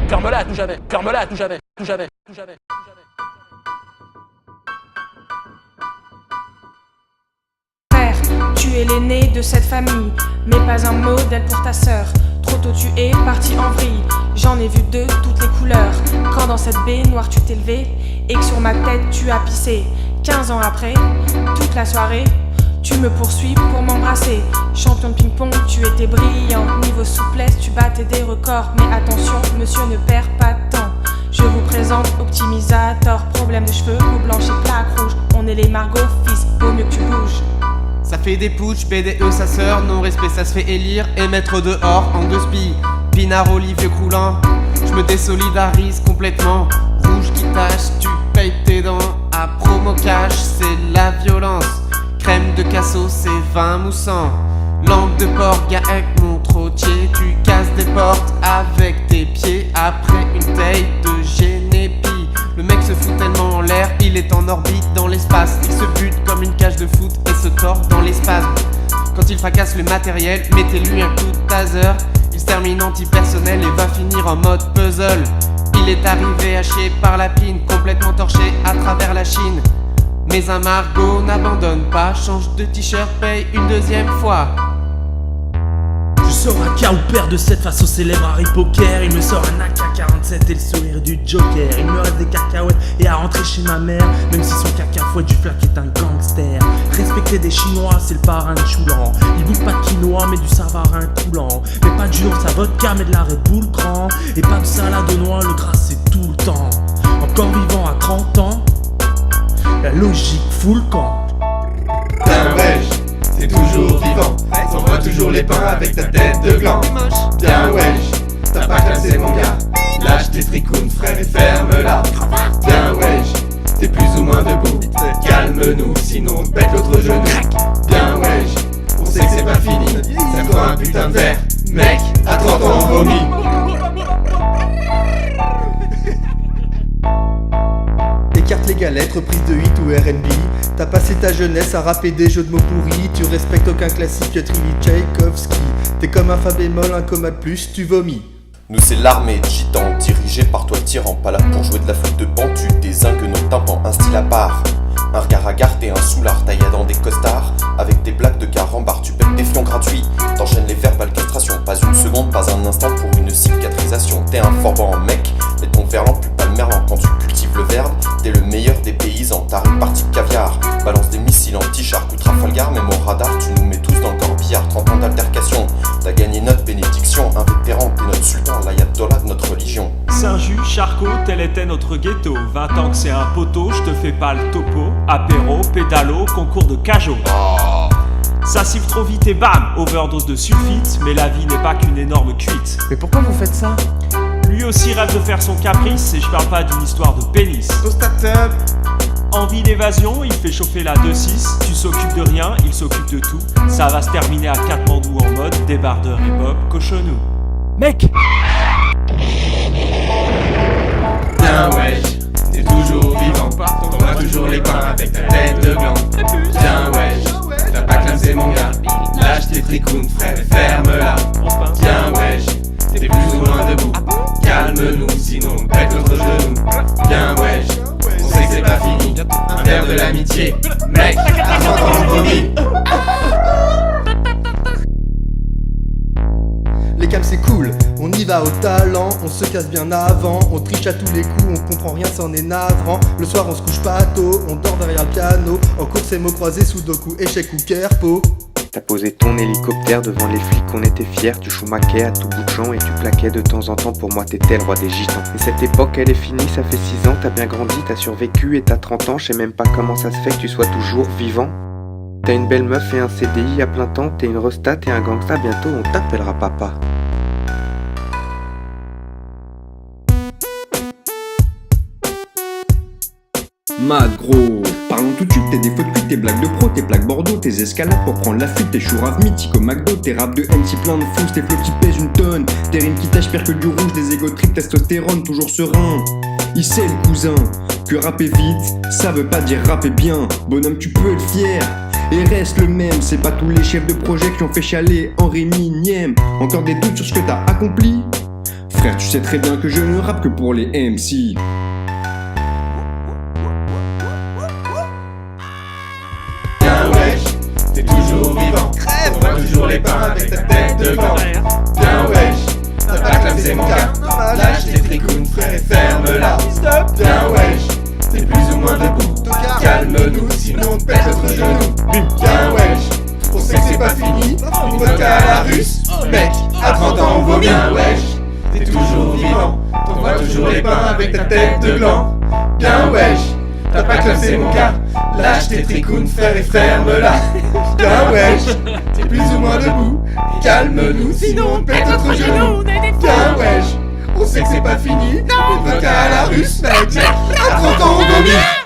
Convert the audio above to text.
Ferme-la à tout jamais, ferme-la à tout jamais, tout jamais, tout jamais, tout jamais. Frère, tu es l'aîné de cette famille, mais pas un modèle pour ta sœur. Trop tôt tu es parti en vrille, j'en ai vu de toutes les couleurs. Quand dans cette baignoire tu t'es levé, et que sur ma tête tu as pissé. 15 ans après, toute la soirée, tu me poursuis pour m'embrasser. Champion de ping-pong, tu étais brillant. Niveau souplesse, tu battais des records. Mais attention, monsieur ne perd pas de temps. Je vous présente Optimisator. Problème de cheveux, peau blanche et plaque rouge. On est les Margot fils, vaut mieux que tu bouges. Ça fait des putsch, BDE sa sœur, non-respect ça se fait élire et mettre dehors en deux spies. Pinard, olivier croulant, je me désolidarise complètement. Rouge qui tâche, tu payes tes dents. À promo cash, c'est la violence. Crème de casseau, c'est vin moussant. Langue de porc, gars avec mon trottier. Tu casses des portes avec tes pieds. Après une taille de génépi, le mec se fout tellement en l'air, il est en orbite dans l'espace. Il se bute comme une cage de foot et se tord dans l'espace. Quand il fracasse le matériel, mettez-lui un coup de taser. Il se termine anti-personnel et va finir en mode puzzle. Il est arrivé haché par la pine, complètement torché à travers la Chine. Mais un Margot n'abandonne pas, change de t-shirt, paye une deuxième fois. Je sors un KO paire de 7 face au célèbre Harry Poker. Il me sort un AK-47 et le sourire du Joker. Il me reste des cacahuètes et à rentrer chez ma mère. Même si son caca-fouette du flac est un gangster. Respecter des Chinois, c'est le parrain de Choulan. Il bouffe pas de quinoa mais du savarin coulant. Mais pas de jour, sa vodka mais de la Red Bull cran. Et pas de salade aux noix, le gras c'est tout le temps. Encore vivant à 30 ans, la logique fout le camp. Bien wesh, t'es toujours vivant. T'envoies toujours les pains avec ta tête de gland. Bien wesh, t'as pas classé mon gars. Lâche tes tricounes frère et ferme-la. Bien wesh, t'es plus ou moins debout. Calme-nous sinon on pète l'autre genou. Bien wesh, on sait que c'est pas fini. Ça prend un putain de verre. Mec, à 30 ans on vomit. Écarte les galettes, reprise de hit ou R&B. T'as passé ta jeunesse à rapper des jeux de mots pourris. Tu respectes aucun classique, Trilly Tchaïkovski. T'es comme un fa bémol, un coma de plus, tu vomis. Nous c'est l'armée de gitans, dirigée par toi tyran. Pas là pour jouer de la flûte de pan, tu dézingues nos tympans. Un style à part, un regard à garder, un soulard taillé dans des costards. Avec des blagues de carambar, tu pètes des fions gratuits. T'enchaînes les verbales castrations, pas une seconde, pas un instant pour une cicatrisation. T'es un forban mec, mais ton verlan pue pas le merlan. Quand tu cultives le verbe, t'es le meilleur des paysans. T'as une partie de caviar, balance des missiles anti-char ou Trafalgar. Même au radar, tu nous mets tous dans le corbillard. 30 ans d'altercation, t'as gagné notre bénédiction. Un vétéran, t'es notre sultan, l'ayatollah de notre religion. Saint-Just, Charcot, tel était notre ghetto. 20 ans que c'est un poteau, je te fais pas le topo. Apéro, pédalo, concours de cajot. Ça siffle trop vite et bam, overdose de sulfite. Mais la vie n'est pas qu'une énorme cuite. Mais pourquoi vous faites ça? Lui aussi rêve de faire son caprice. Et je parle pas d'une histoire de pénis. Toast-up. Envie d'évasion, il fait chauffer la 2-6. Tu s'occupes de rien, il s'occupe de tout. Ça va se terminer à Katmandou en mode débardeur et Bob cochonou. Mec, Bien wesh, t'es toujours vivant. T'envoies toujours les pains avec ta tête de gland. Bien wesh, t'as pas classé mon gars. Lâche tes tricounes frère et ferme-la. Bien wesh, t'es plus ou moins debout. Calme-nous sinon on pète l'autre genou. Bien wesh, on sait que c'est pas fini. Un verre de l'amitié, mec, à 30 ans on vomit. Les cams c'est cool, on y va au talent, on se casse bien avant, on triche à tous les coups, on comprend rien, c'en est navrant. Le soir on se couche pas tôt, on dort derrière le piano, en cours c'est mots croisés, sudoku, échec ou kerpo. T'as posé ton hélicoptère devant les flics, on était fiers, tu choumaquais à tout bout de champ et tu plaquais de temps en temps, pour moi t'étais le roi des gitans. Et cette époque elle est finie, ça fait 6 ans, t'as bien grandi, t'as survécu et t'as 30 ans, je sais même pas comment ça se fait que tu sois toujours vivant. T'as une belle meuf et un CDI à plein temps, t'es une resta, t'es un gangsta, bientôt on t'appellera papa. Mad gros, parlons tout de suite, tes défauts de cul, tes blagues de pro, tes plaques Bordeaux, tes escalades pour prendre la fuite, tes chouraves mythiques au McDo, tes raps de MC plein de fous, tes flots qui pèsent une tonne, tes rimes qui tâchent pire que du rouge, des égo trip, testostérone, toujours serein. il sait le cousin que rapper vite, ça veut pas dire rapper bien. Bonhomme, tu peux être fier et reste le même. C'est pas tous les chefs de projet qui ont fait chialer Henri Minième. Encore des doutes sur ce que t'as accompli? Frère, tu sais très bien que je ne rappe que pour les MC. Bien wesh, t'es toujours vivant. On voit toujours les pains avec ta tête de gland. Bien wesh, t'as pas clamsé mon gars. Lâche tes tricounes frère et ferme-la. Bien wesh, t'es plus ou moins debout. Calme-nous, sinon on te pète notre genou. Bien wesh, on sait que c'est pas fini. Une vodka à la russe, mec, à 30 ans on vaut bien wesh. T'es toujours vivant, t'envoies toujours les pains avec ta tête de gland. Bien wesh, t'as pas clamsé mon gars. Lâche tes tricounes frère et ferme-la. Bien wesh, t'es plus ou moins debout. Calme-nous, sinon on te pète notre genou. Bien wesh, on sait que c'est pas fini. Une vodka à la russe, mec, à 30 ans on vaut mieux.